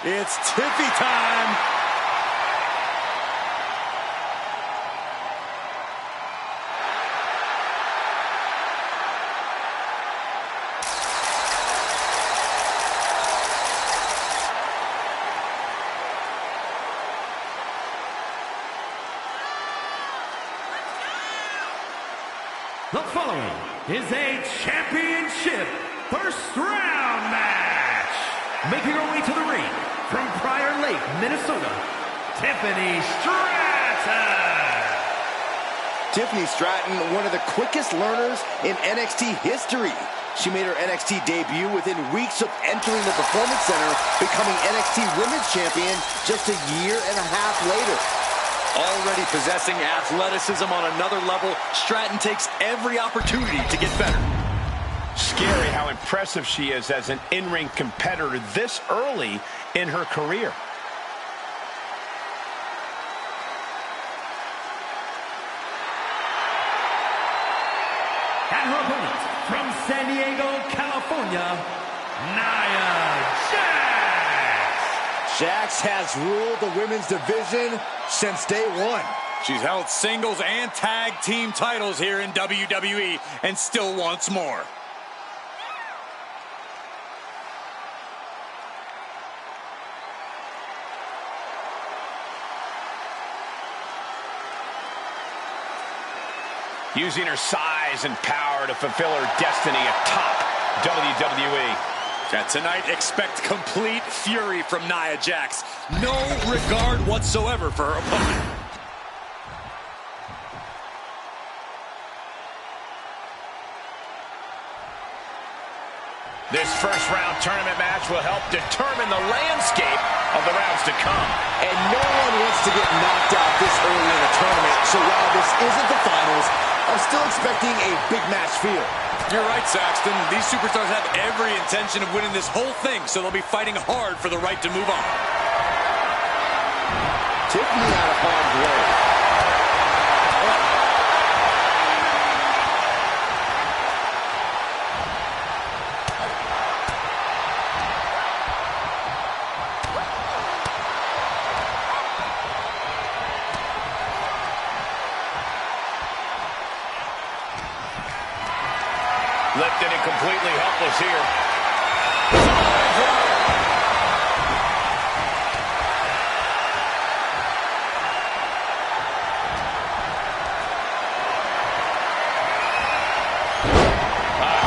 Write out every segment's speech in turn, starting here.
It's Tiffy time. The following is a championship first round match. Making her way to the ring from Prior Lake, Minnesota, Tiffany Stratton. Tiffany Stratton, one of the quickest learners in NXT history. She made her NXT debut within weeks of entering the Performance Center, becoming NXT Women's Champion just a year and a half later. Already possessing athleticism on another level, Stratton takes every opportunity to get better. Scary how impressive she is as an in-ring competitor this early in her career. And her opponent from San Diego, California, Nia Jax. Jax has ruled the women's division since day one. She's held singles and tag team titles here in WWE and still wants more. Using her size and power to fulfill her destiny atop WWE. Tonight, expect complete fury from Nia Jax. No regard whatsoever for her opponent. This first round tournament match will help determine the landscape of the rounds to come. And no one wants to get knocked out this early in the tournament, so while this isn't the finals, I'm still expecting a big match feel. You're right, Saxton. These superstars have every intention of winning this whole thing, so they'll be fighting hard for the right to move on. Tiffany out of harm's way. Lifted and completely helpless here.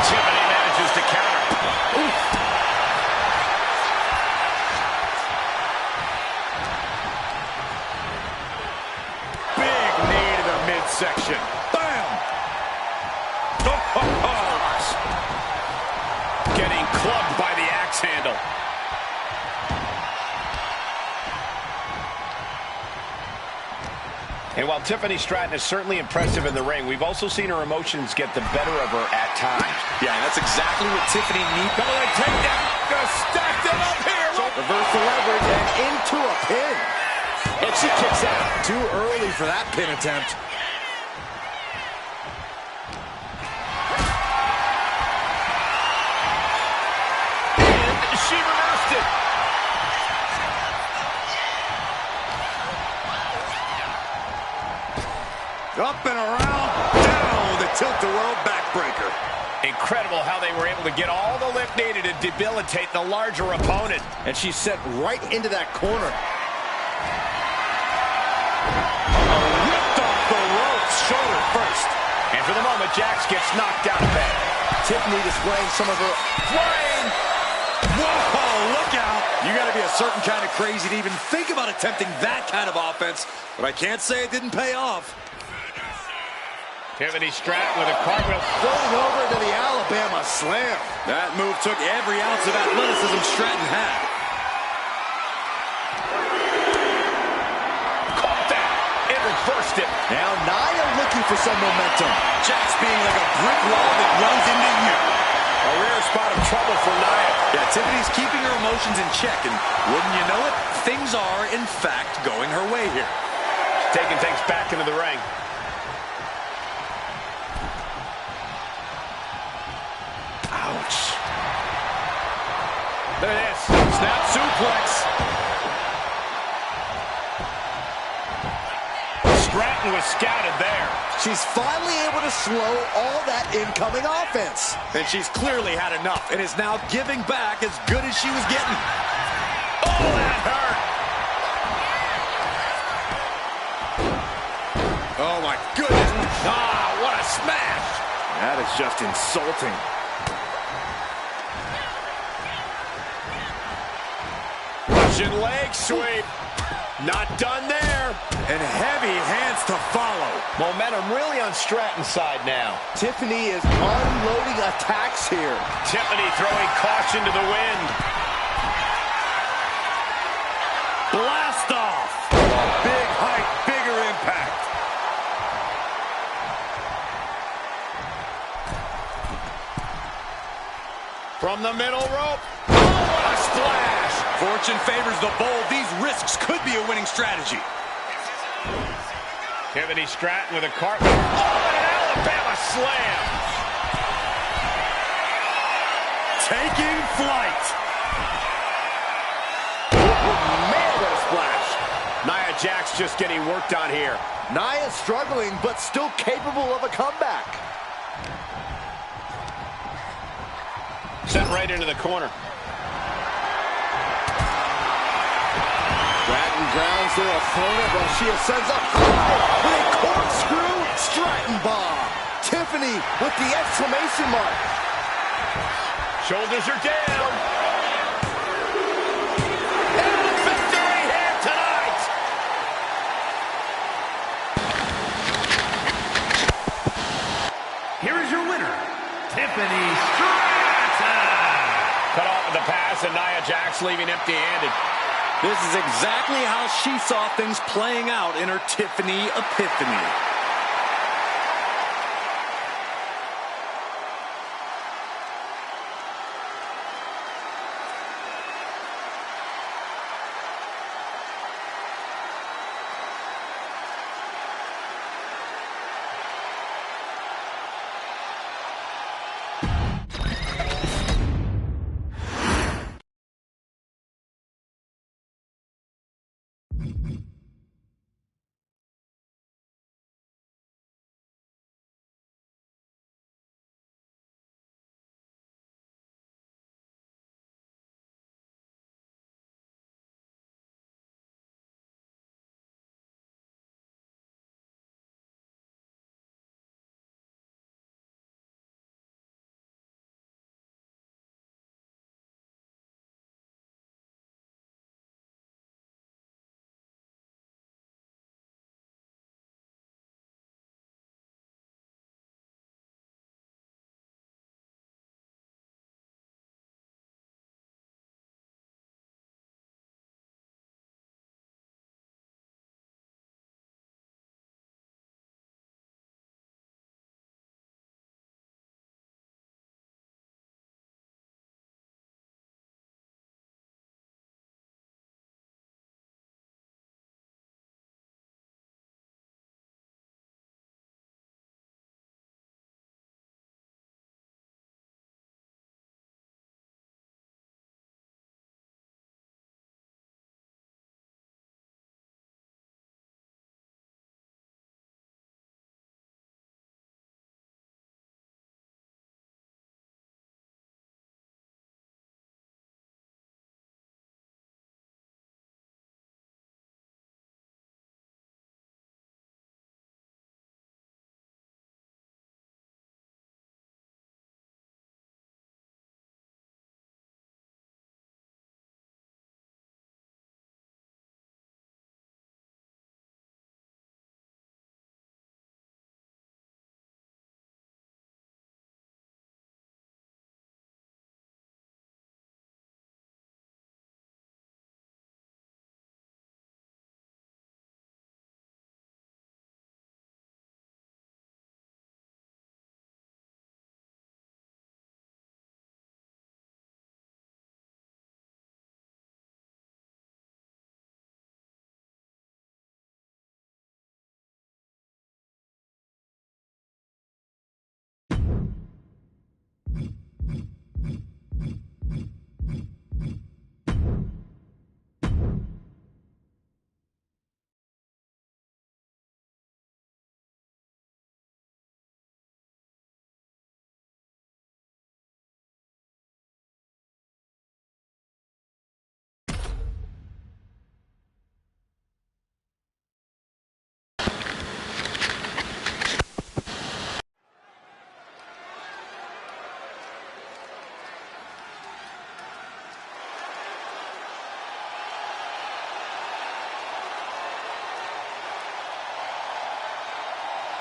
Tiffany manages to counter. Oof. Big knee to the midsection. Bam! Getting clubbed by the axe handle. And while Tiffany Stratton is certainly impressive in the ring, we've also seen her emotions get the better of her at times. Yeah, that's exactly what Tiffany needs. Double leg takedown. Gonna stack them up here. Reverse the leverage and into a pin. And she kicks out. Too early for that pin attempt. She reversed it. Up and around, down, the tilt-a-whirl backbreaker. Incredible how they were able to get all the lift needed to debilitate the larger opponent. And she's set right into that corner. Ripped off the ropes, shoulder first. And for the moment, Jax gets knocked out of bed. Tiffany displaying some of her Flying! Whoa, look out! You gotta be a certain kind of crazy to even think about attempting that kind of offense, but I can't say it didn't pay off. Tiffany Stratton with a cartwheel. going over to the Alabama Slam. That move took every ounce of athleticism Stratton had. Caught that. It reversed it. Now Nia looking for some momentum. Jax being like a brick wall that runs into you. A rare spot of trouble for Nia. Yeah, Tiffany's keeping her emotions in check, and wouldn't you know it, things are, in fact, going her way here. Taking things back into the ring. Ouch. Look at this. Snap suplex. Stratton was scouted there. She's finally able to slow all that incoming offense. And she's clearly had enough and is now giving back as good as she was getting. Oh, that hurt. Oh, my goodness. Ah, what a smash. That is just insulting. Russian leg sweep. Not done there. And heavy hands to follow. Momentum really on Stratton's side now. Tiffany is unloading attacks here. Tiffany throwing caution to the wind. Blast off. Big height, bigger impact. From the middle rope. Oh, what a splash. Fortune favors the bold. These risks could be a winning strategy. Tiffany Stratton with a cartwheel. Oh, and an Alabama slam. Taking flight. Man, what a splash. Nia Jax just getting worked on here. Nia struggling, but still capable of a comeback. Set right into the corner. Stratton grounds their opponent while she ascends up high with a corkscrew Stratton bomb. Tiffany with the exclamation mark. Shoulders are down. And a victory here tonight. Here is your winner, Tiffany Stratton. Cut off with the pass, and Nia Jax leaving empty-handed. This is exactly how she saw things playing out in her Tiffany epiphany.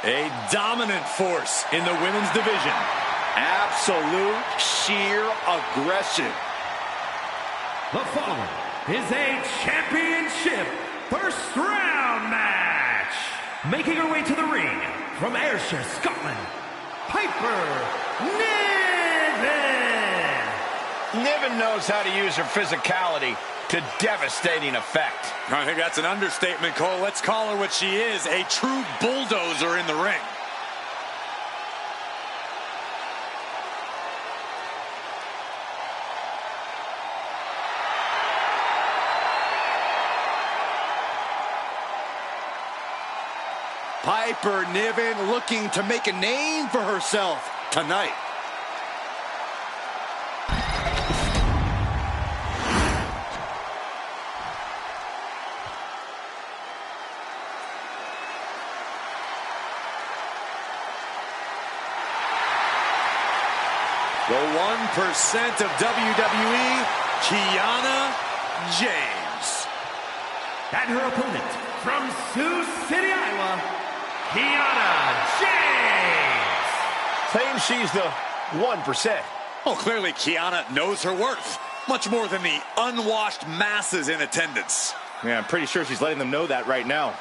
A dominant force in the women's division. Absolute sheer aggression. The following is a championship first round match. Making her way to the ring from Ayrshire, Scotland, Piper Niven. Niven knows how to use her physicality to devastating effect. I think that's an understatement, Cole. Let's call her what she is, a true bulldozer in the ring. Piper Niven looking to make a name for herself tonight. The 1% of WWE, Kiana James. And her opponent from Sioux City, Iowa, Kiana James. Claims she's the 1%. Oh, clearly Kiana knows her worth. Much more than the unwashed masses in attendance. Yeah, I'm pretty sure she's letting them know that right now.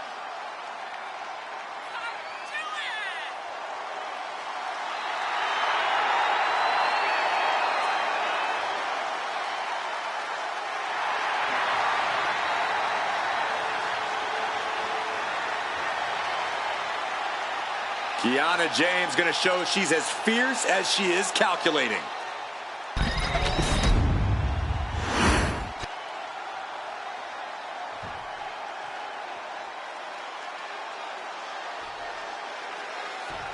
Kiana James going to show she's as fierce as she is calculating.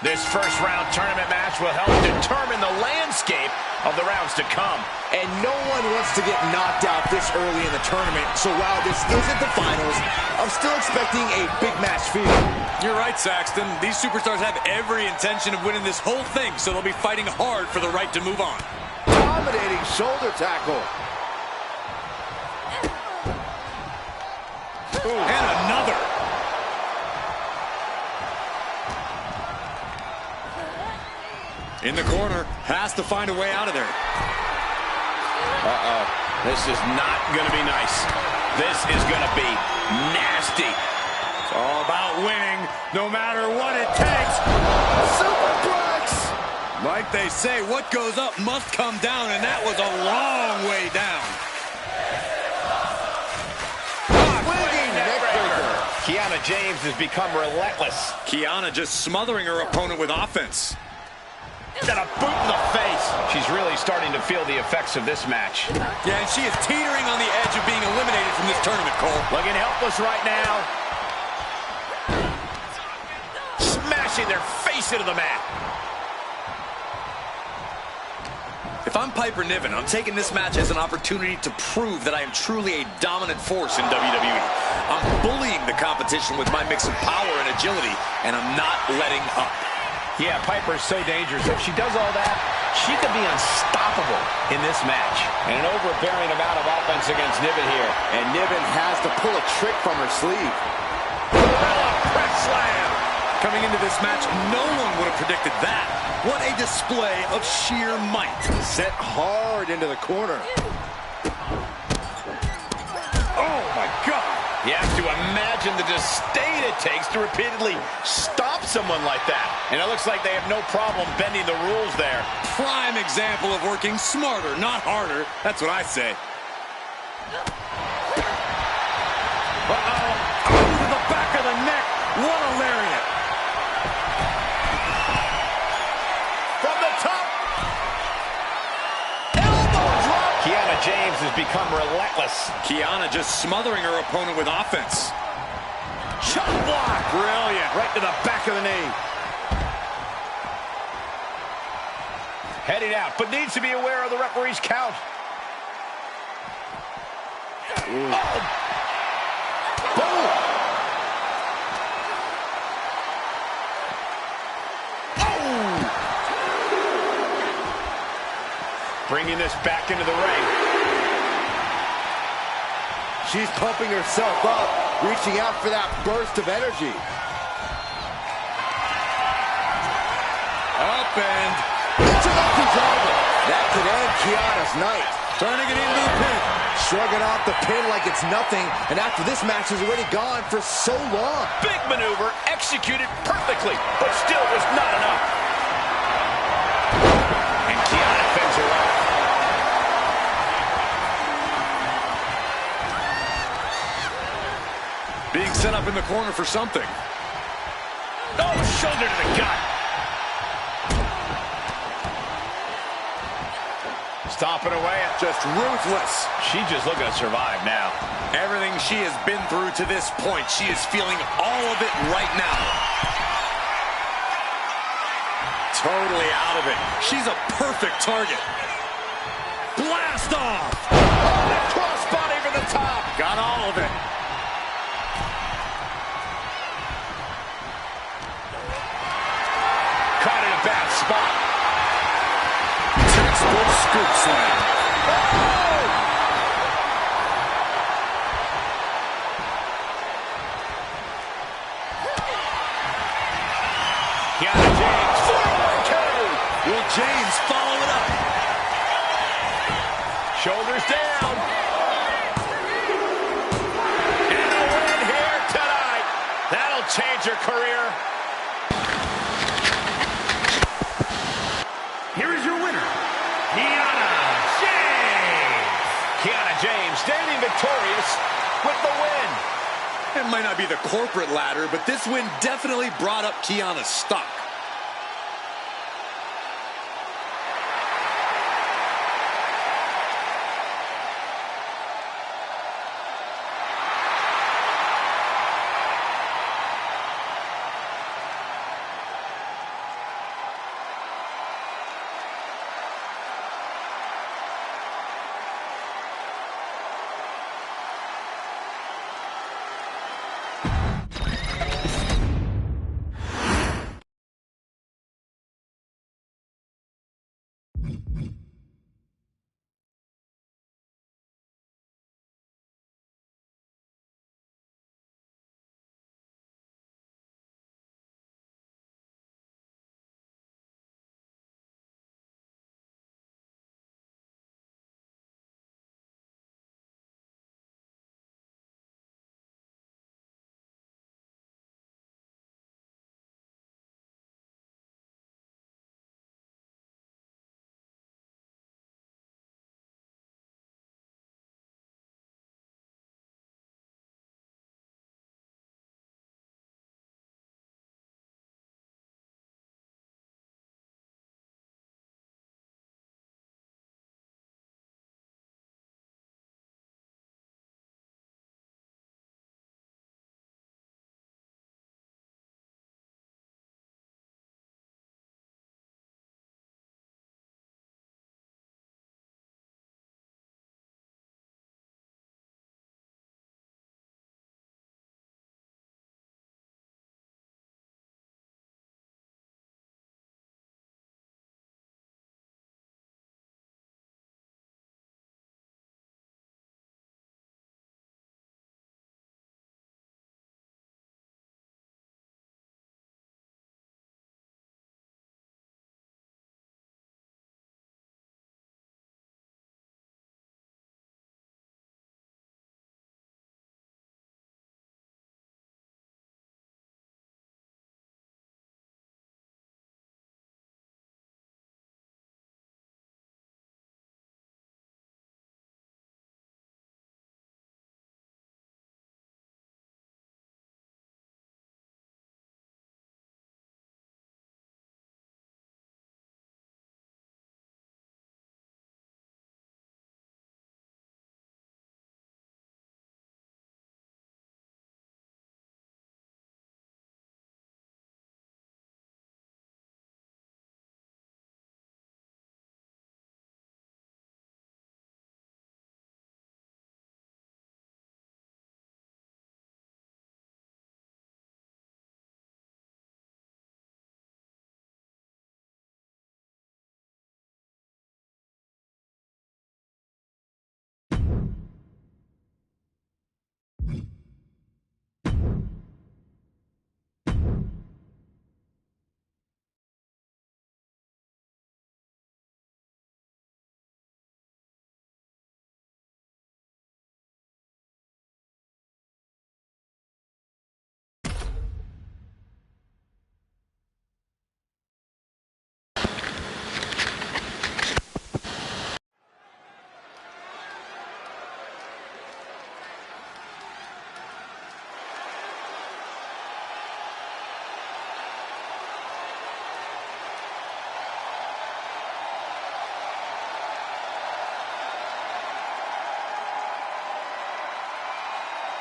This first round tournament match will help determine the landscape of the rounds to come. And no one wants to get knocked out this early in the tournament. So while this isn't the finals, I'm still expecting a big match feel. You're right, Saxton. These superstars have every intention of winning this whole thing, so they'll be fighting hard for the right to move on. Dominating shoulder tackle. Ooh. And another. In the corner, has to find a way out of there. Uh-oh. This is not going to be nice. This is going to be nasty. It's all about winning, no matter what it takes. Superplex! Like they say, what goes up must come down, and that was a long way down. Swinging neckbreaker. Kiana James has become relentless. Kiana just smothering her opponent with offense. Got a boot in the face. She's really starting to feel the effects of this match. Yeah, and she is teetering on the edge of being eliminated from this tournament, Cole. Looking helpless right now. Smashing their face into the mat. If I'm Piper Niven, I'm taking this match as an opportunity to prove that I am truly a dominant force in WWE. I'm bullying the competition with my mix of power and agility, and I'm not letting up. Yeah, Piper's so dangerous. If she does all that, she could be unstoppable in this match. And an overbearing amount of offense against Niven here. And Niven has to pull a trick from her sleeve. Press slam! Coming into this match, no one would have predicted that. What a display of sheer might. Set hard into the corner. Oh, my God. You have to imagine the disdain it takes to repeatedly stop someone like that. And it looks like they have no problem bending the rules there. Prime example of working smarter, not harder. That's what I say. Uh-oh. Oh, to the back of the neck. What a lariat. From the top. Elbow drop. Kiana James has become relentless. Kiana just smothering her opponent with offense. Chop block. Brilliant. Right to the back of the knee. Heading out, but needs to be aware of the referee's count. Boom. Bringing this back into the ring. She's pumping herself up, reaching out for that burst of energy. and Introductory driver. That could end Kiana's night. turning it into the pin. Shrugging off the pin like it's nothing, and after this match is already gone for so long. Big maneuver, executed perfectly, but still was not enough. And Kiana fends her off. Being set up in the corner for something. Oh, shoulder to the gut. Stomping away. Just ruthless. She's just looking to survive now. Everything she has been through to this point, she is feeling all of it right now. Totally out of it. She's a perfect target. Blast off. Oh, crossbody for the top. Got all of it. Caught in a bad spot. Textbook scoop slam. Kiana James, 4-1-2. Will James follow it up? Shoulders down. And a win here tonight. That'll change her career. Here is your winner, Kiana James. Kiana James standing victorious with the win. It might not be the corporate ladder, but this win definitely brought up Kiana's stock.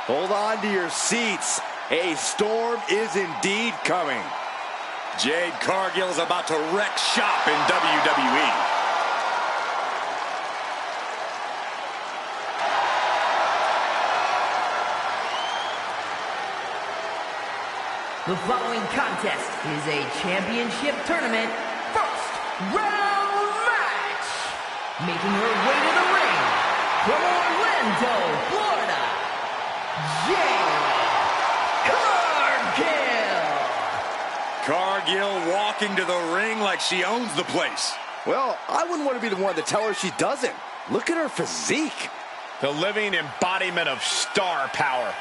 Hold on to your seats. A storm is indeed coming. Jade Cargill is about to wreck shop in WWE. The following contest is a championship tournament first round match. Making her way to the ring from Orlando, Florida, Jade Cargill. Cargill walking to the ring like she owns the place. Well, I wouldn't want to be the one to tell her she doesn't. Look at her physique. The living embodiment of star power.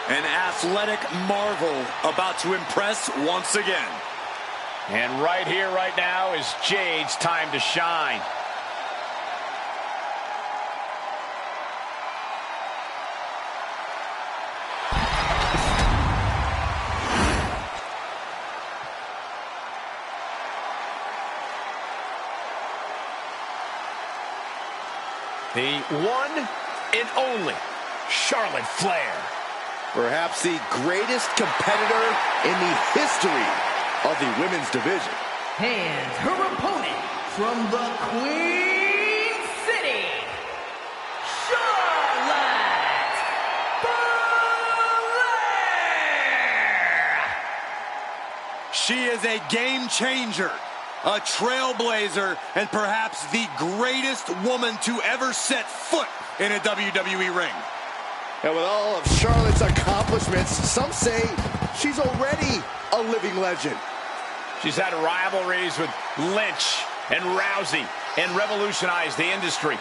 An athletic marvel about to impress once again. And right here, right now is Jade's time to shine. The one and only Charlotte Flair. Perhaps the greatest competitor in the history of the women's division. And her opponent from the Queen City, Charlotte Flair. She is a game changer, a trailblazer, and perhaps the greatest woman to ever set foot in a WWE ring. And with all of Charlotte's accomplishments, some say she's already a living legend. She's had rivalries with Lynch and Rousey and revolutionized the industry.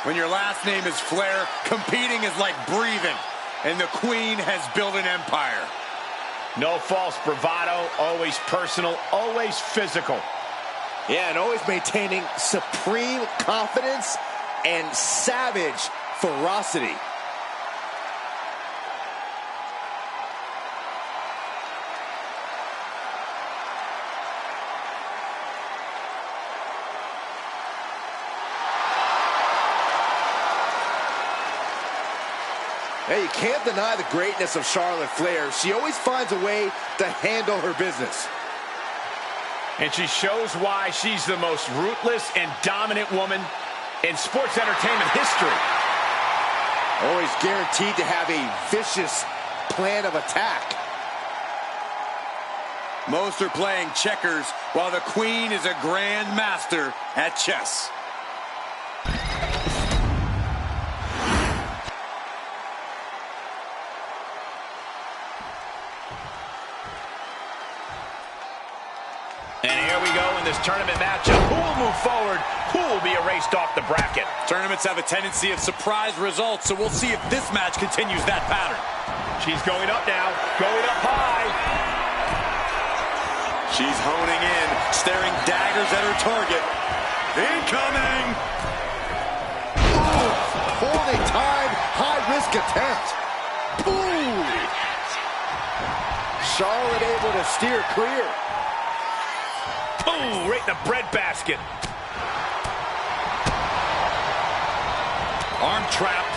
When your last name is Flair, competing is like breathing, and the Queen has built an empire. No false bravado, always personal, always physical. Yeah, and always maintaining supreme confidence and savage ferocity. Hey, you can't deny the greatness of Charlotte Flair. She always finds a way to handle her business. And she shows why she's the most ruthless and dominant woman in sports entertainment history. Always guaranteed to have a vicious plan of attack. Most are playing checkers, while the Queen is a grand master at chess. And here we go in this tournament matchup. Who will move forward? Who will be erased off the bracket? Tournaments have a tendency of surprise results, so we'll see if this match continues that pattern. She's going up now, going up high. She's honing in, staring daggers at her target. Incoming! Ooh, holding time, high-risk attempt. Ooh! Charlotte able to steer clear. Ooh, right in the breadbasket. Arm trapped.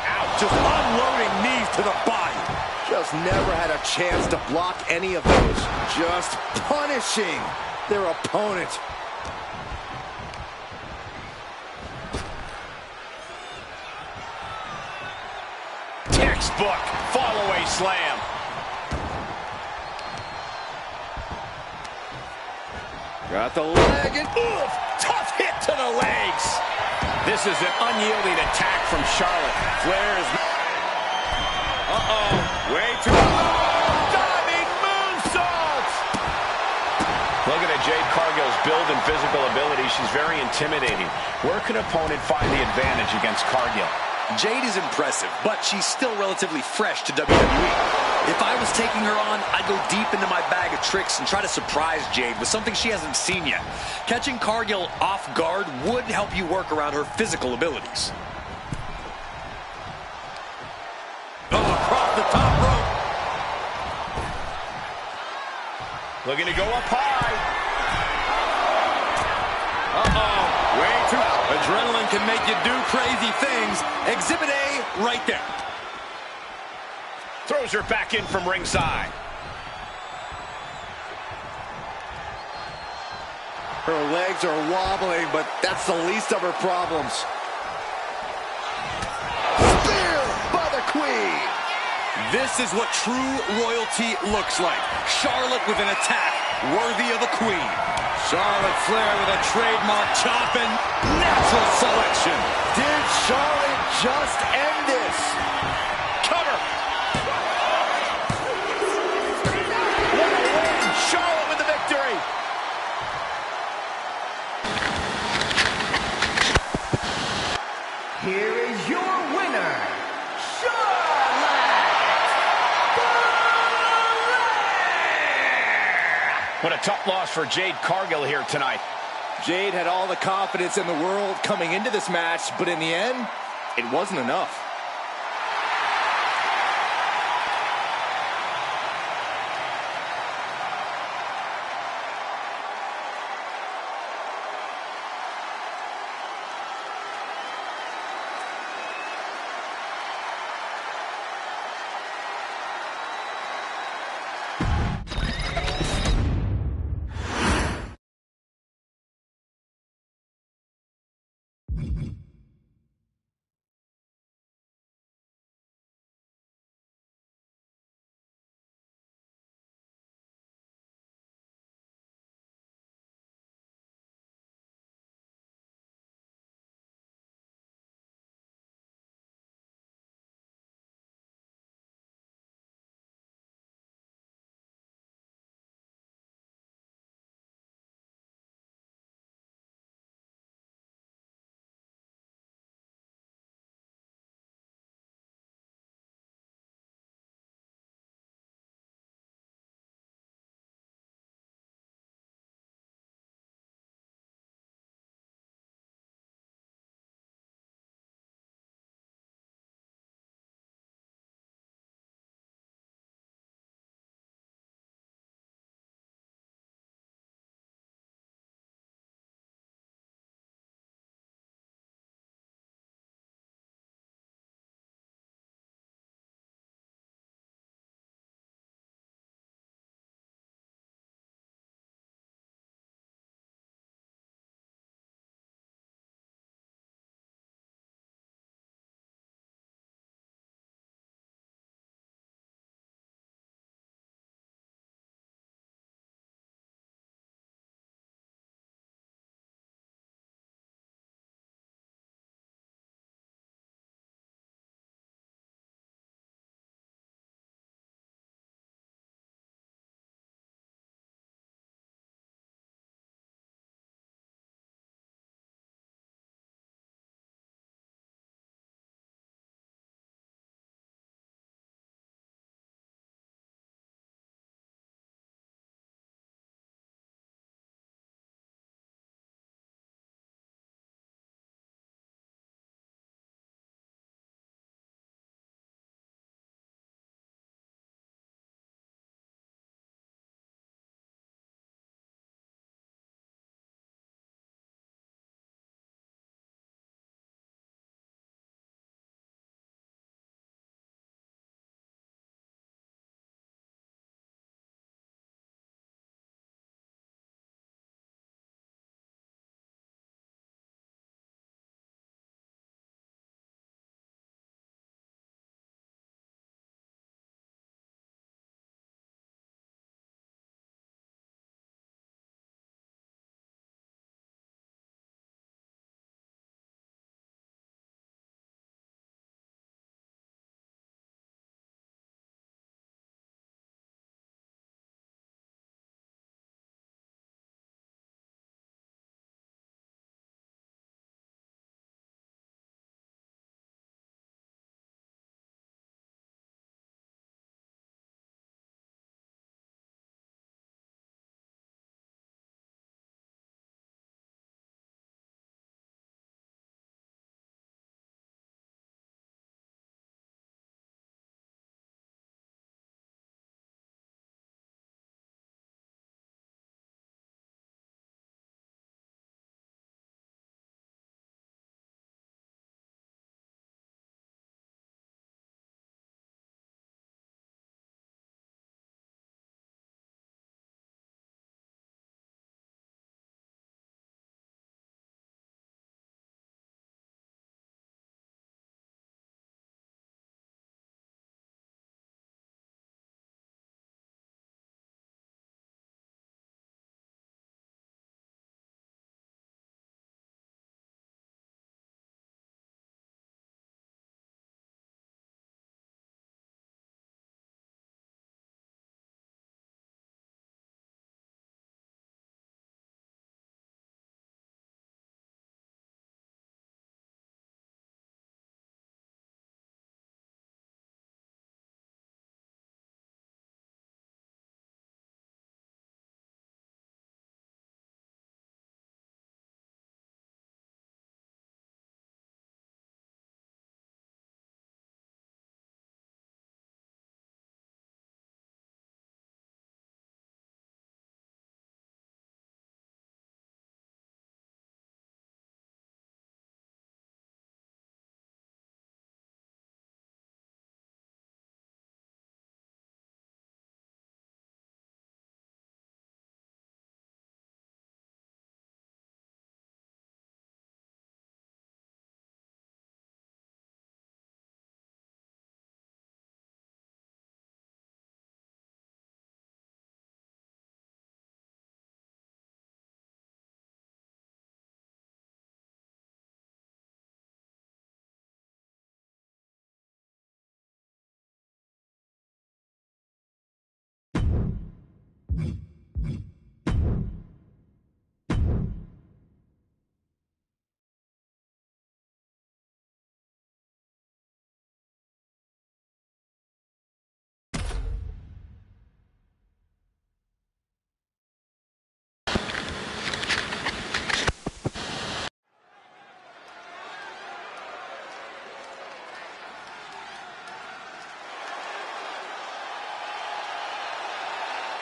Out. Just unloading knees to the body. Just never had a chance to block any of those. Just punishing their opponent. Textbook fall-away slam. Got the leg and Oof, tough hit to the legs. This is an unyielding attack from Charlotte. Flair is... Uh-oh. Way too... Diving moonsault. Looking at Jade Cargill's build and physical ability, she's very intimidating. Where can an opponent find the advantage against Cargill? Jade is impressive, but she's still relatively fresh to WWE. If I was taking her on, I'd go deep into my bag of tricks and try to surprise Jade with something she hasn't seen yet. Catching Cargill off guard would help you work around her physical abilities. Looking to go up high. Uh-oh. Way too... Adrenaline can make you do crazy things. Exhibit A right there. Throws her back in from ringside. Her legs are wobbling, but that's the least of her problems. Spear by the Queen. This is what true royalty looks like. Charlotte with an attack worthy of a queen. Charlotte Flair with a trademark chop and natural selection. Did Charlotte just end this? Cover. What a win! Charlotte with the victory. Here is your winner, Charlotte Flair! What a tough loss for Jade Cargill here tonight. Jade had all the confidence in the world coming into this match, but in the end, it wasn't enough.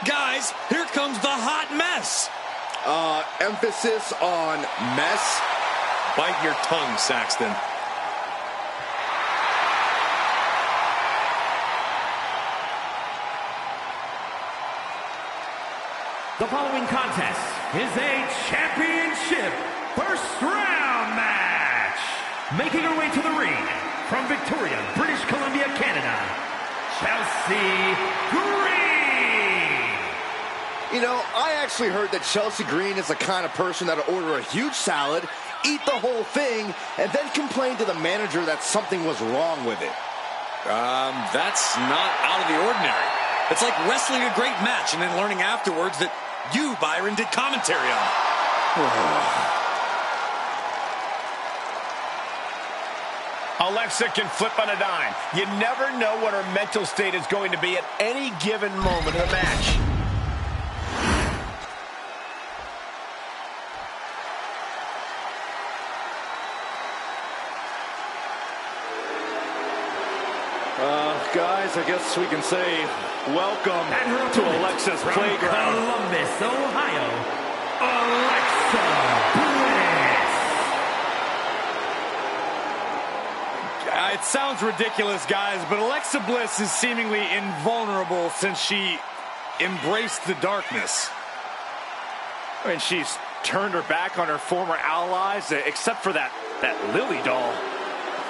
Guys, here comes the hot mess. Emphasis on mess. Bite your tongue, Saxton. The following contest is a championship first round match. Making her way to the ring from Victoria, British Columbia, Canada, Chelsea Green. You know, I actually heard that Chelsea Green is the kind of person that'll order a huge salad, eat the whole thing, and then complain to the manager that something was wrong with it. That's not out of the ordinary. It's like wrestling a great match and then learning afterwards that you, Byron, did commentary on it. Alexa can flip on a dime. You never know what her mental state is going to be at any given moment of the match. Guys, I guess we can say welcome to Alexa's from playground. Columbus, Ohio, Alexa Bliss. It sounds ridiculous, guys, but Alexa Bliss is seemingly invulnerable since she embraced the darkness. I mean, she's turned her back on her former allies, except for that Lily doll.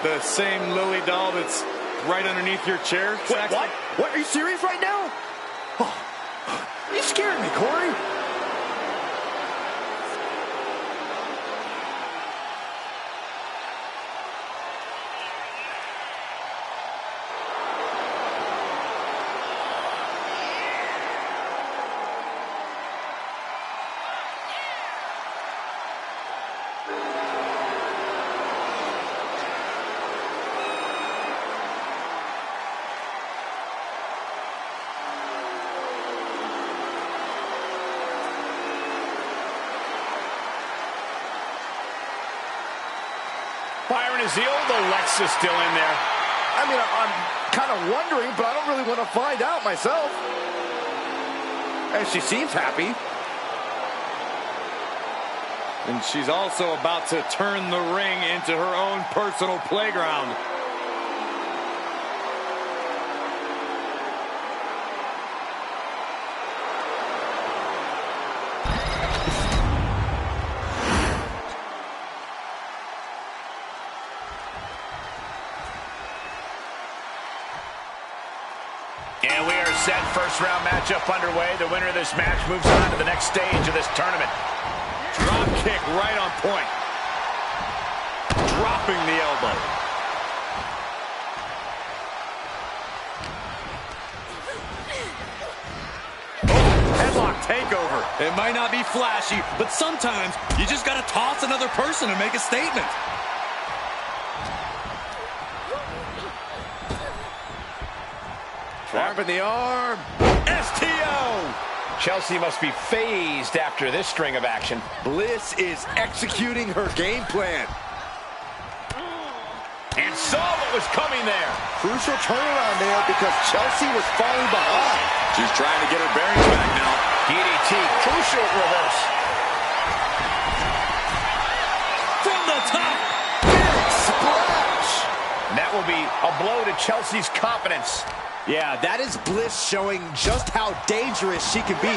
The same Lily doll that's right underneath your chair. Wait, what? What? Are you serious right now? Oh, you scared me, Corey. Byron, is the old Alexa still in there? I mean, I'm kind of wondering, but I don't really want to find out myself. And she seems happy. And she's also about to turn the ring into her own personal playground. And we are set. First round matchup underway. The winner of this match moves on to the next stage of this tournament. Drop kick right on point. Dropping the elbow. Oh, headlock takeover. It might not be flashy, but sometimes you just got to toss another person and make a statement. Dropping the arm. STO! Chelsea must be phased after this string of action. Bliss is executing her game plan. And saw what was coming there. Crucial turnaround there because Chelsea was falling behind. She's trying to get her bearings back now. DDT, crucial reverse. From the top. Big splash. That will be a blow to Chelsea's confidence. Yeah, that is Bliss showing just how dangerous she can be.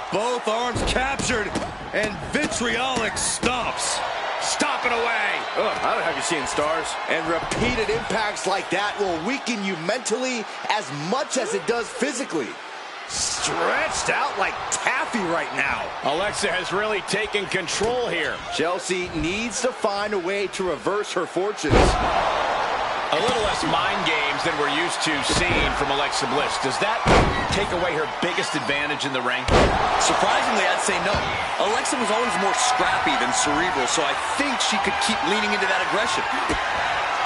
Both arms captured, and vitriolic stomps. Stomping away. Ugh, I don't have you seeing stars. And repeated impacts like that will weaken you mentally as much as it does physically. Stretched out like taffy right now. Alexa has really taken control here. Chelsea needs to find a way to reverse her fortunes. A little less mind games than we're used to seeing from Alexa Bliss. Does that take away her biggest advantage in the ring? Surprisingly, I'd say no. Alexa was always more scrappy than cerebral, so I think she could keep leaning into that aggression.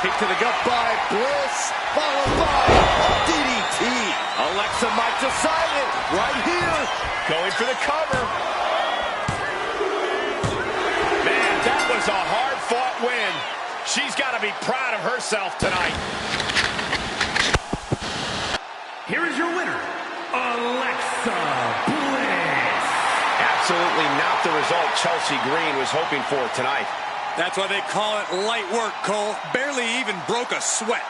Kick to the gut by Bliss, followed by DDT. Alexa might decide it right here. Going for the cover. Man, that was a hard-fought win. She's got to be proud of herself tonight. here is your winner, Alexa Bliss. Absolutely not the result Chelsea Green was hoping for tonight. That's why they call it light work, Cole. Barely even broke a sweat.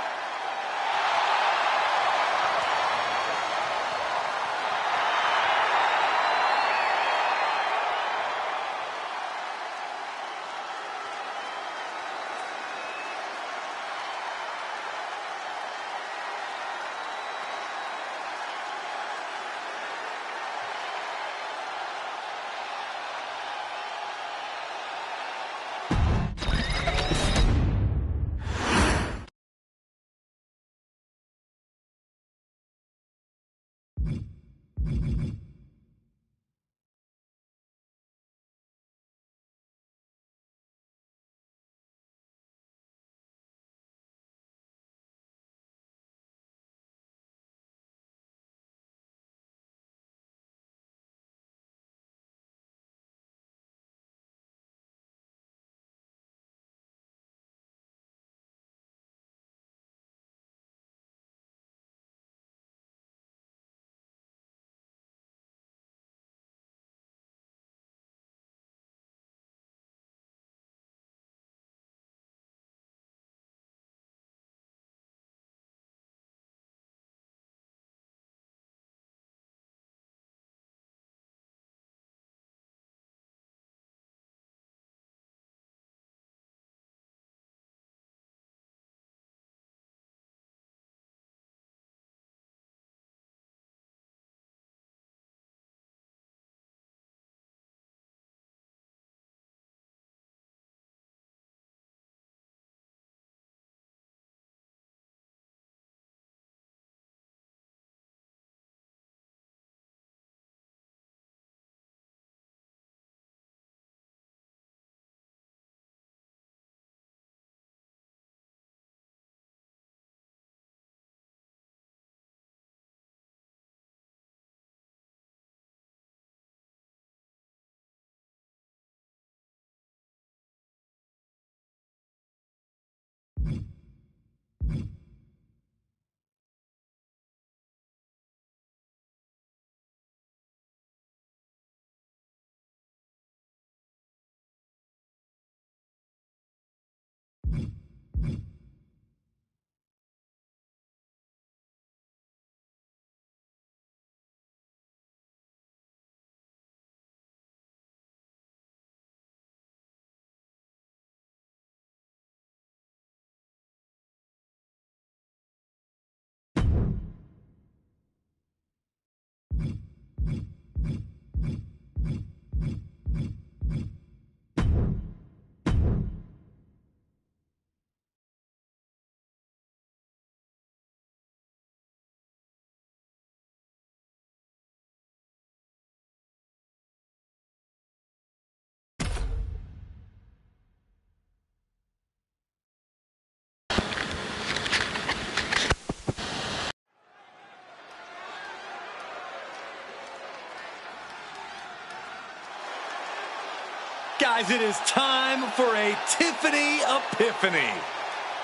Guys, it is time for a Tiffany Epiphany.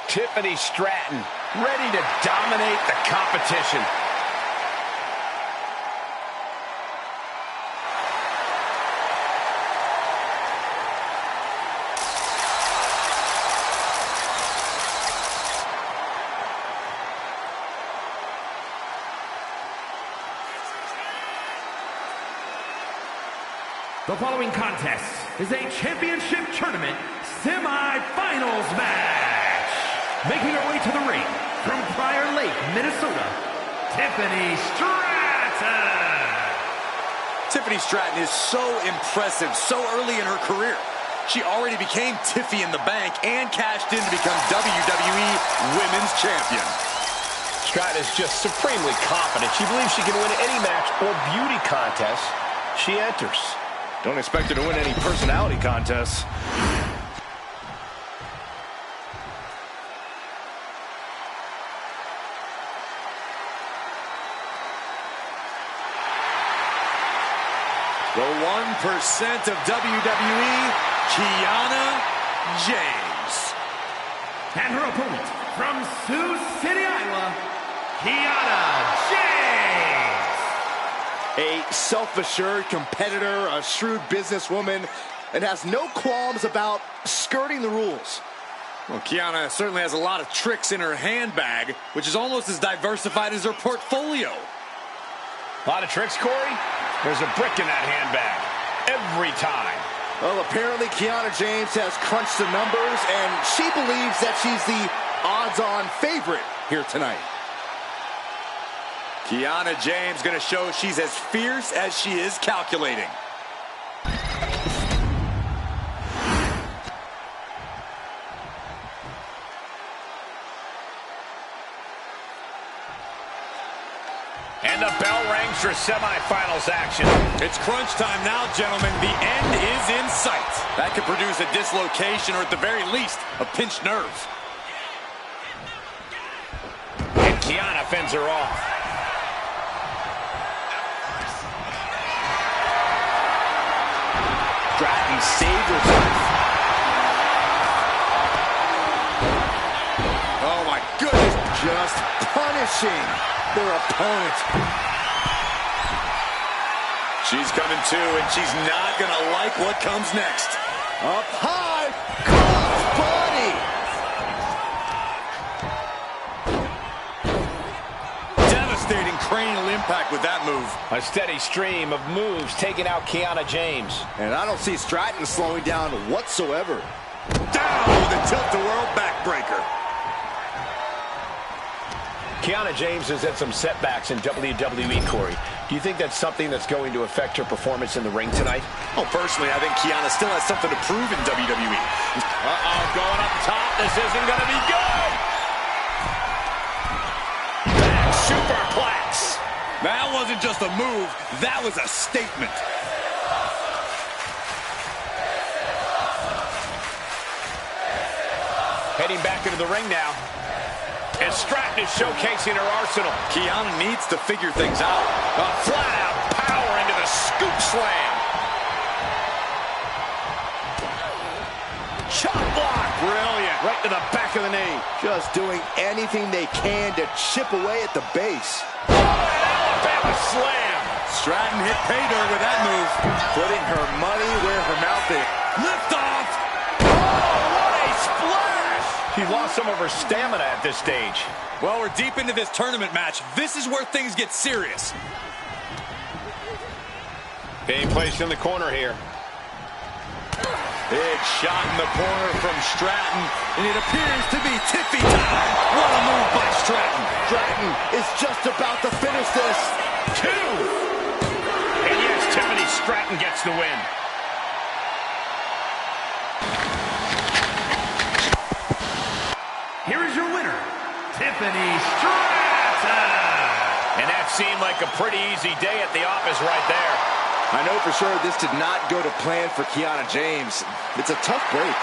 Tiffany Stratton, ready to dominate the competition. The following contest is a championship tournament semi-finals match. Making her way to the ring from Prior Lake, Minnesota, Tiffany Stratton. Tiffany Stratton is so impressive so early in her career. She already became Tiffy in the bank and cashed in to become WWE Women's Champion. Stratton is just supremely confident. She believes she can win any match or beauty contest she enters. Don't expect her to win any personality contests. The 1% of WWE, Kiana James. And her opponent from Sioux City, Iowa, Kiana James. A self-assured competitor, a shrewd businesswoman, and has no qualms about skirting the rules. Well, Kiana certainly has a lot of tricks in her handbag, which is almost as diversified as her portfolio. A lot of tricks, Corey? There's a brick in that handbag. Every time. Well, apparently Kiana James has crunched the numbers, and she believes that she's the odds-on favorite here tonight. Kiana James going to show she's as fierce as she is calculating. And the bell rings for semifinals action. It's crunch time now, gentlemen. The end is in sight. That could produce a dislocation or at the very least, a pinched nerve. And Kiana fends her off. Stratton saved herself. Oh my goodness. Just punishing their opponent. She's coming to, and she's not going to like what comes next. Up high, cross body. Devastating cranial impact with that move. A steady stream of moves taking out Kiana James. And I don't see Stratton slowing down whatsoever. Down with a tilt-a-whirl backbreaker. Kiana James has had some setbacks in WWE, Corey. Do you think that's something that's going to affect her performance in the ring tonight? Oh, personally, I think Kiana still has something to prove in WWE. Uh-oh, going up top. This isn't going to be good. Back superplex. That wasn't just a move. That was a statement. Heading back into the ring now. And Stratton is showcasing her arsenal. Kiana needs to figure things out. A flat-out power into the scoop slam. Chop block. Brilliant. Right to the back of the knee. Just doing anything they can to chip away at the base. Oh, an Alabama slam. Stratton hit pay dirt with that move. Putting her money where her mouth is. Lift off. She's lost some of her stamina at this stage. Well, we're deep into this tournament match. This is where things get serious. Being placed in the corner here. Big shot in the corner from Stratton, and it appears to be tippy time. What a move by Stratton. Stratton is just about to finish this. 2. And yes, Tiffany Stratton gets the win. Here is your winner, Tiffany Stratton. And that seemed like a pretty easy day at the office right there. I know for sure this did not go to plan for Kiana James. It's a tough break.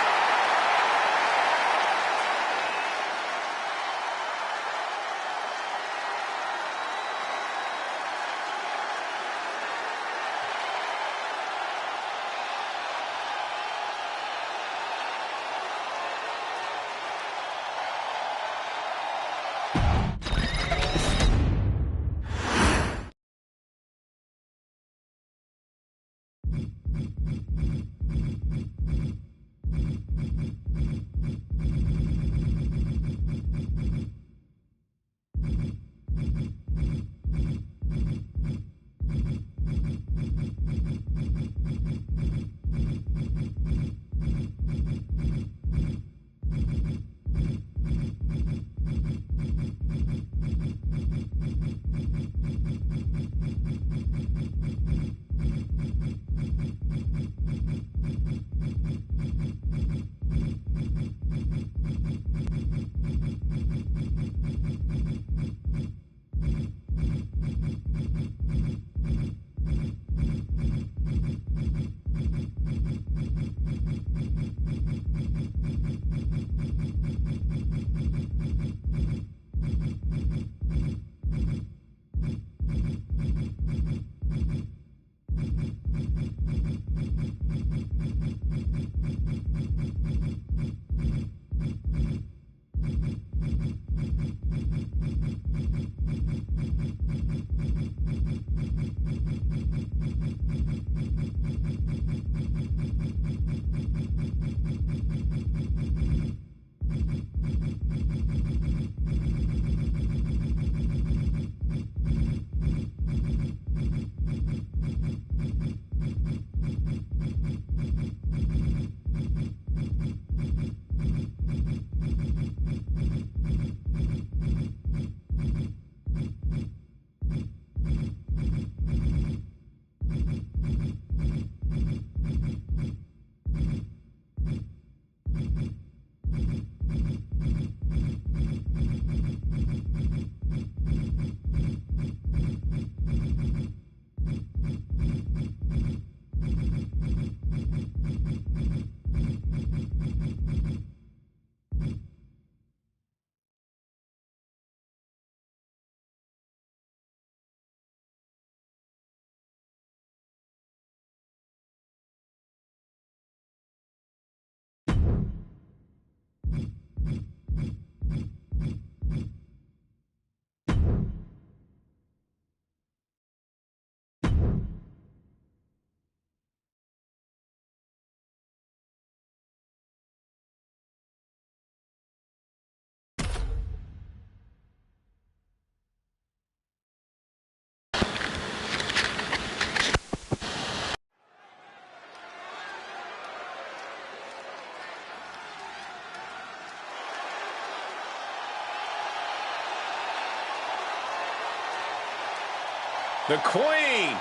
The Queen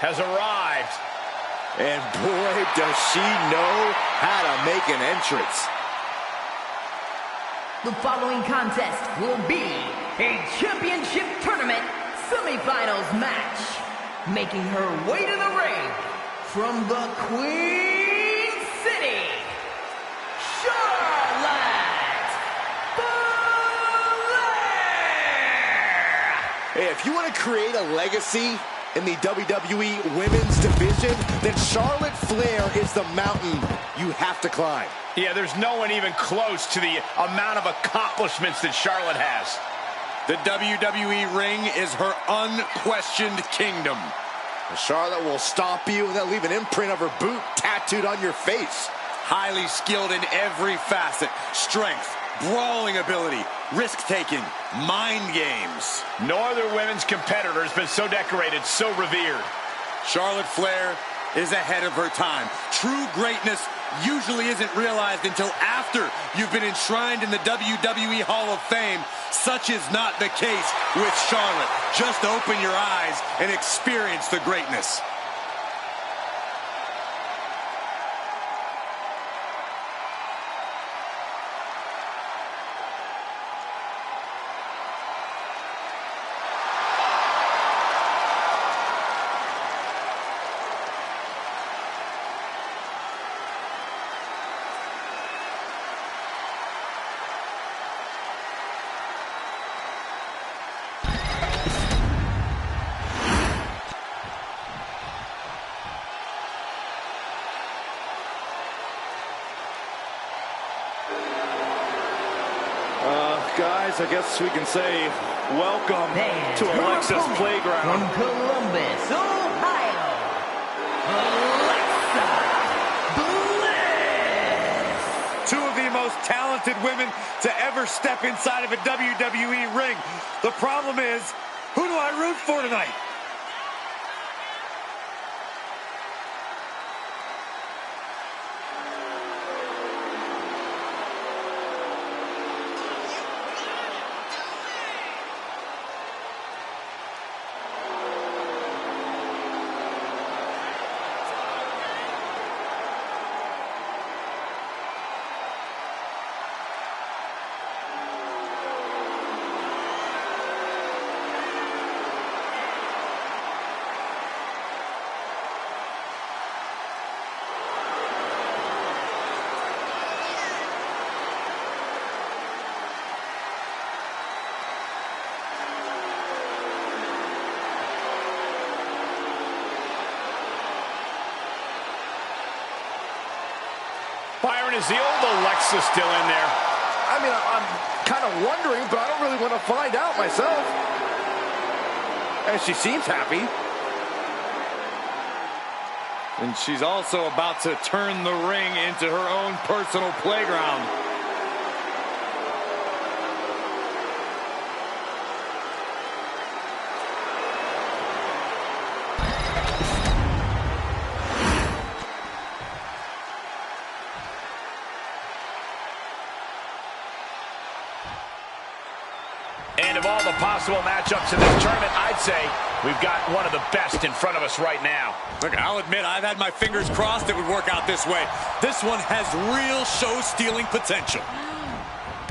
has arrived. And boy, does she know how to make an entrance. The following contest will be a championship tournament semifinals match. Making her way to the ring from the Queen City, Charlotte Flair! Hey, if you want to create a legacy in the WWE Women's Division, then Charlotte Flair is the mountain you have to climb. Yeah, there's no one even close to the amount of accomplishments that Charlotte has. The WWE ring is her unquestioned kingdom. Charlotte will stomp you and then leave an imprint of her boot tattooed on your face. Highly skilled in every facet. Strength, brawling ability, risk-taking, mind games. No other women's competitor has been so decorated, so revered. Charlotte Flair is ahead of her time. True greatness usually isn't realized until after you've been enshrined in the WWE Hall of Fame. Such is not the case with Charlotte. Just open your eyes and experience the greatness. Guys, I guess we can say welcome to Alexa's Playground. From Columbus, Ohio, Alexa Bliss. Two of the most talented women to ever step inside of a WWE ring. The problem is, who do I root for tonight? Byron, is the old Alexa still in there? I mean, I'm kind of wondering, but I don't really want to find out myself. And she seems happy. And she's also about to turn the ring into her own personal playground. And of all the possible matchups in this tournament, I'd say we've got one of the best in front of us right now. Look, I'll admit I've had my fingers crossed it would work out this way. This one has real show-stealing potential.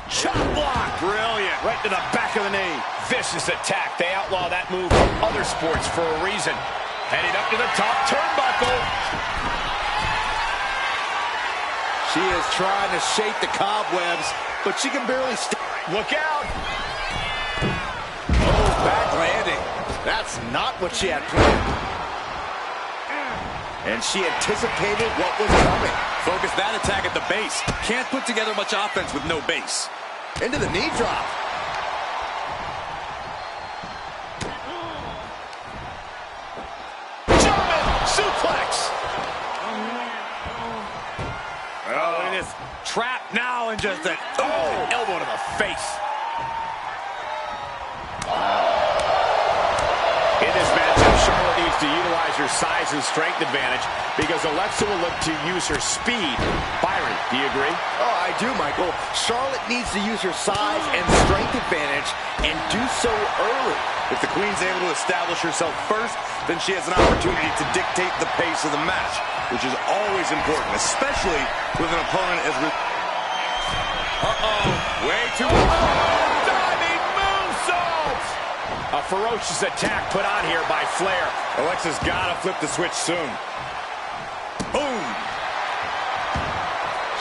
Chop block. Brilliant. Right to the back of the knee. Vicious attack. They outlaw that move from other sports for a reason. Heading up to the top turnbuckle. She is trying to shake the cobwebs, but she can barely stay. Look out. Back landing. That's not what she had planned. And she anticipated what was coming. Focus that attack at the base. Can't put together much offense with no base. Into the knee drop. German suplex. Oh, look at this. Trapped now and just an Elbow to the face. In this matchup, Charlotte needs to to utilize her size and strength advantage because Alexa will look to use her speed. Byron, do you agree? Oh, I do, Michael. Charlotte needs to use her size and strength advantage and do so early. If the Queen's able to establish herself first, then she has an opportunity to dictate the pace of the match, which is always important, especially with an opponent as... Way too... Diving moonsault! A ferocious attack put on here by Flair. Alexa's got to flip the switch soon. Boom!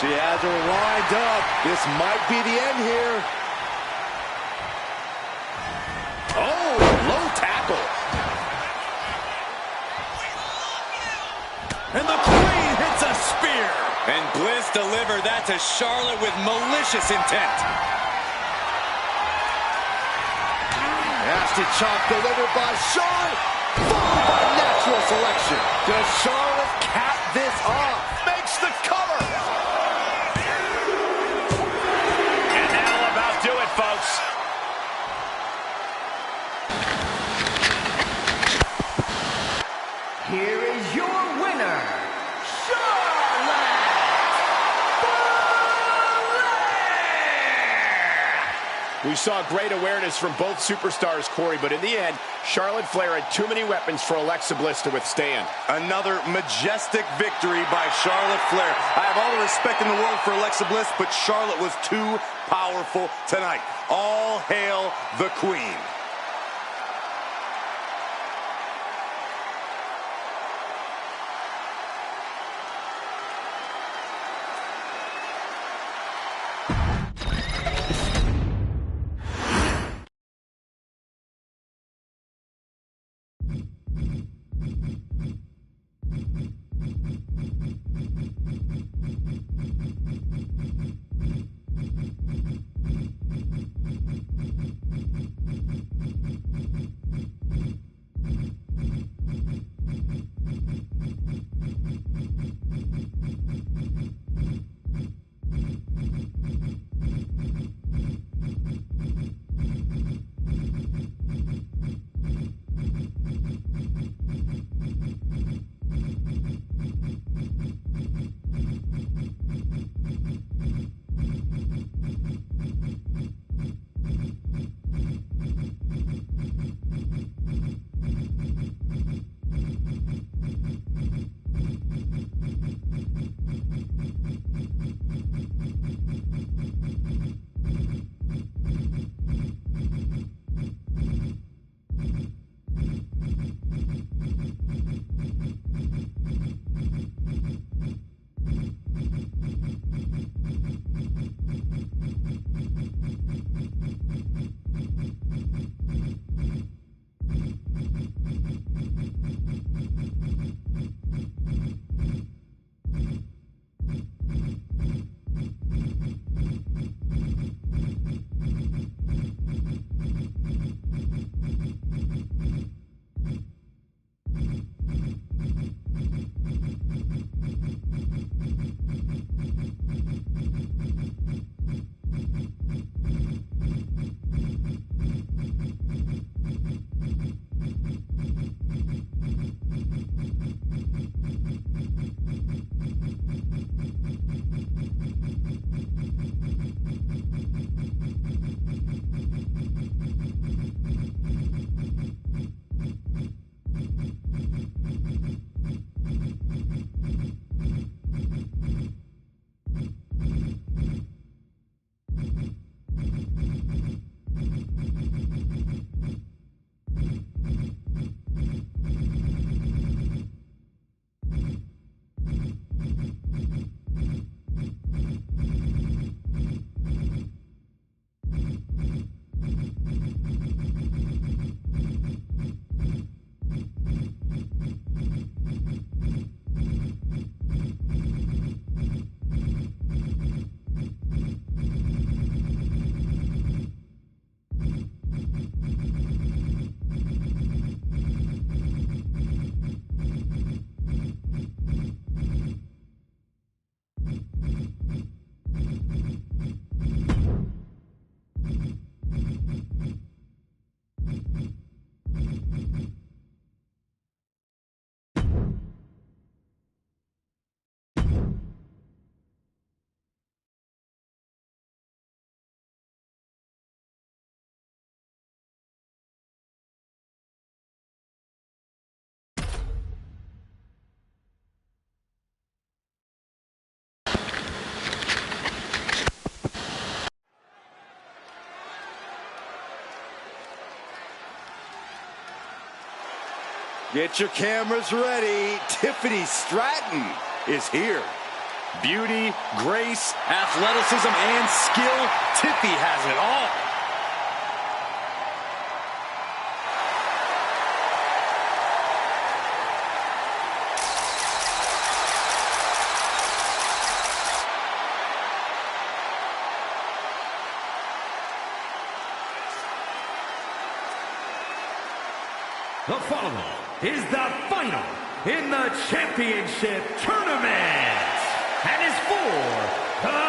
She has her lined up. This might be the end here. Oh, low tackle. And the Queen hits a spear. And Bliss delivered that to Charlotte with malicious intent. Nasty chop delivered by Charlotte. Followed by natural selection. Does Charlotte cap this off? makes the cover. And that'll about do it, folks. Here is your winner, Charlotte Flair! We saw great awareness from both superstars, Corey, but in the end, Charlotte Flair had too many weapons for Alexa Bliss to withstand. Another majestic victory by Charlotte Flair. I have all the respect in the world for Alexa Bliss, but Charlotte was too powerful tonight. All hail the Queen. Get your cameras ready. Tiffany Stratton is here. Beauty, grace, athleticism, and skill. Tiffy has it all. The following is the final in the championship tournament and is for the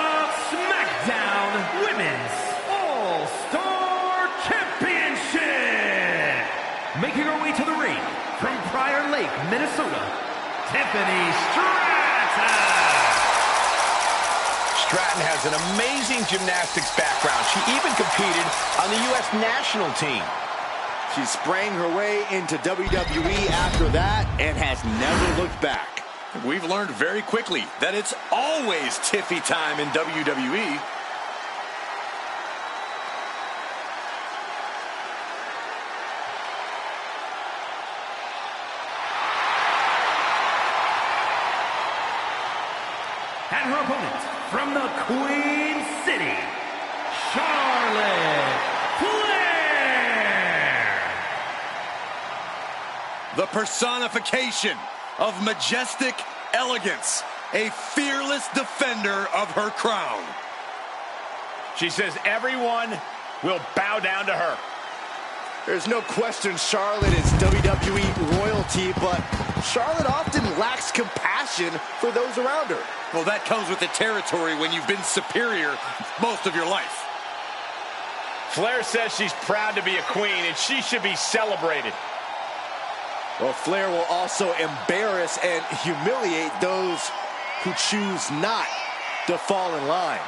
SmackDown Women's All-Star Championship. Making her way to the ring from Prior Lake, Minnesota, Tiffany Stratton. Stratton has an amazing gymnastics background. She even competed on the U.S. national team. She sprang her way into WWE after that and has never looked back. We've learned very quickly that it's always Tiffy time in WWE. And her opponent from the Queen City, Charlotte Flair. The personification of majestic elegance, a fearless defender of her crown. She says everyone will bow down to her. There's no question Charlotte is WWE royalty, but Charlotte often lacks compassion for those around her. Well, that comes with the territory when you've been superior most of your life. Flair says she's proud to be a queen, and she should be celebrated. Well, Flair will also embarrass and humiliate those who choose not to fall in line.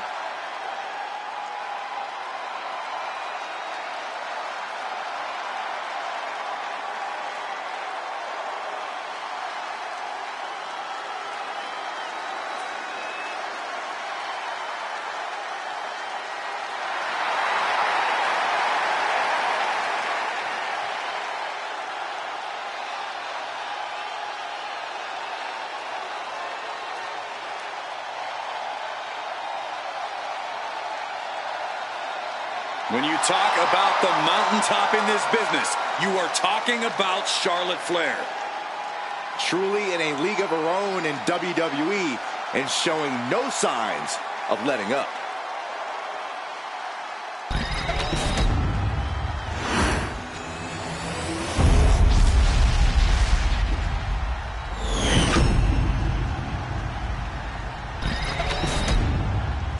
When you talk about the mountaintop in this business, you are talking about Charlotte Flair. Truly in a league of her own in WWE and showing no signs of letting up.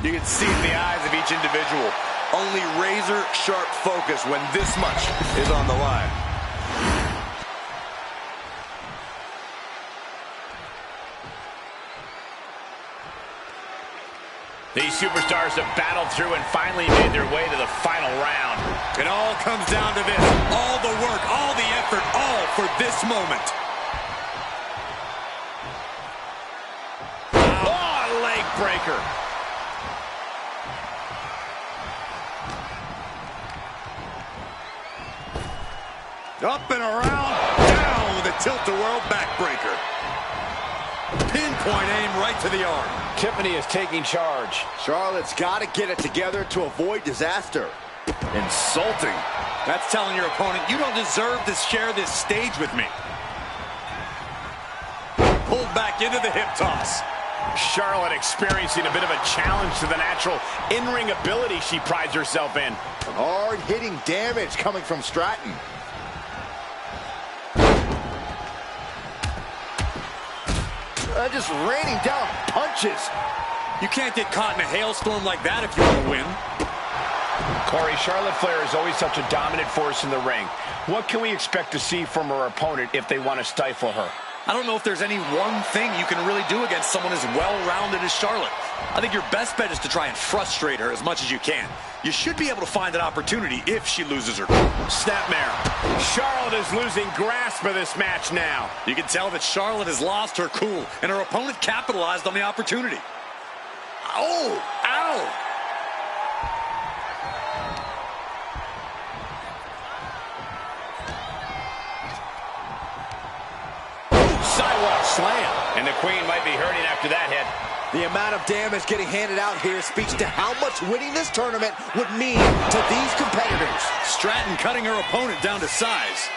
You can see in the eyes of each individual. Only razor-sharp focus when this much is on the line. These superstars have battled through and finally made their way to the final round. It all comes down to this. All the work, all the effort, all for this moment. Oh, leg breaker. Up and around, down with a tilt-a-whirl backbreaker. Pinpoint aim right to the arm. Tiffany is taking charge. Charlotte's got to get it together to avoid disaster. Insulting. That's telling your opponent, you don't deserve to share this stage with me. Pulled back into the hip toss. Charlotte experiencing a bit of a challenge to the natural in-ring ability she prides herself in. Hard-hitting damage coming from Stratton. Just raining down punches. You can't get caught in a hailstorm like that if you want to win. Corey, Charlotte Flair is always such a dominant force in the ring. What can we expect to see from her opponent if they want to stifle her? I don't know if there's any one thing you can really do against someone as well-rounded as Charlotte. I think your best bet is to try and frustrate her as much as you can. You should be able to find an opportunity if she loses her cool. Snapmare. Charlotte is losing grasp of this match now. You can tell that Charlotte has lost her cool, and her opponent capitalized on the opportunity. Oh! Ow! And the Queen might be hurting after that hit. The amount of damage getting handed out here speaks to how much winning this tournament would mean to these competitors. Stratton cutting her opponent down to size.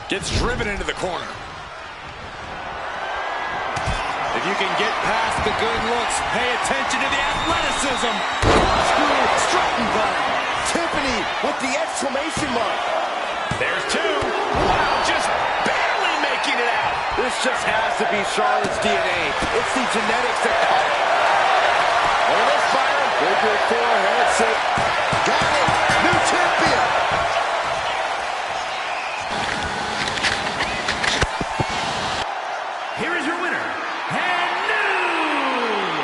Gets driven into the corner. If you can get past the good looks, pay attention to the athleticism. Corkscrew, Stratton bomb. Tiffany with the exclamation mark. There's two. Wow, just barely making it out. This just has to be Charlotte's DNA. It's the genetics that call it. Look at this, Byron. Bigger forehead, sit. Got it. New champion. Here is your winner, and new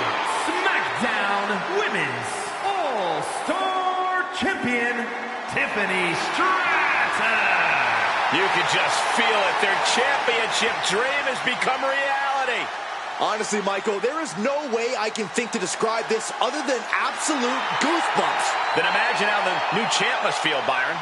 SmackDown Women's All-Star Champion, Tiffany Stratton. You can just feel it. Their championship dream has become reality. Honestly, Michael, there is no way I can think to describe this other than absolute goosebumps. Then imagine how the new champ must feel, Byron.